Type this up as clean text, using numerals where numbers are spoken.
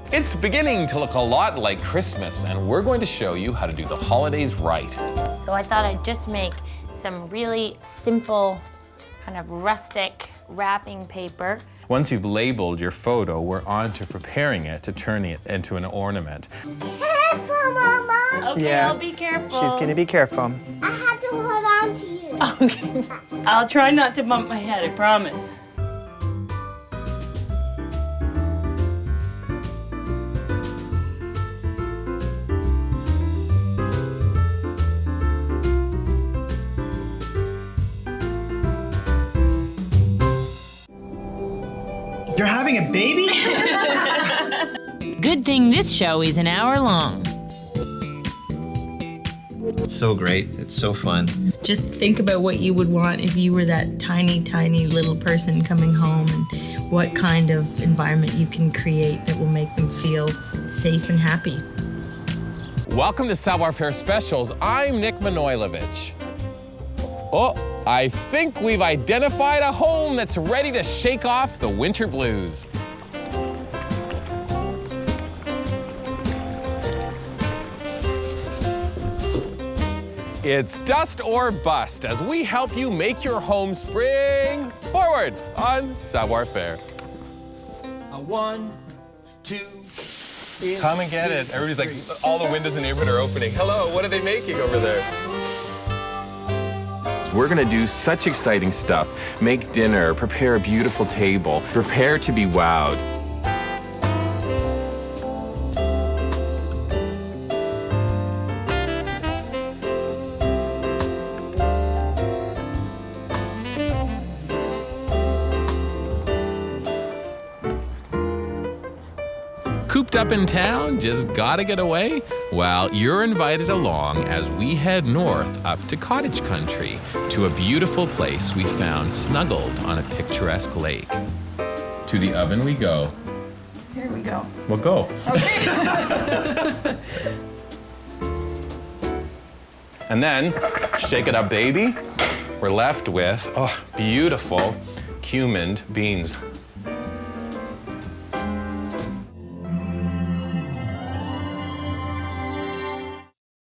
It's beginning to look a lot like Christmas, and we're going to show you how to do the holidays right. So I thought I'd just make some really simple, kind of rustic wrapping paper. Once you've labeled your photo, we're on to preparing it to turn it into an ornament. Careful, Mama. Okay, Yes. I'll be careful. She's gonna be careful. I have to hold on to you. Okay. I'll try not to bump my head, I promise. You're having a baby? Good thing this show is an hour long. So great. It's so fun. Just think about what you would want if you were that tiny, tiny little person coming home, and what kind of environment you can create that will make them feel safe and happy. Welcome to Savoir Faire Specials. I'm Nick Manojlovic. Oh, I think we've identified a home that's ready to shake off the winter blues. It's dust or bust as we help you make your home spring forward on Savoir Faire. 1, 2. Come and get it. Everybody's like, all the windows in the neighborhood are opening. Hello, what are they making over there? We're gonna do such exciting stuff. Make dinner, prepare a beautiful table, prepare to be wowed. Cooped up in town, just gotta get away? Well, you're invited along as we head north up to cottage country to a beautiful place we found snuggled on a picturesque lake. To the oven we go. Here we go. Well, go. Okay. And then, shake it up, baby. We're left with, beautiful cumined beans.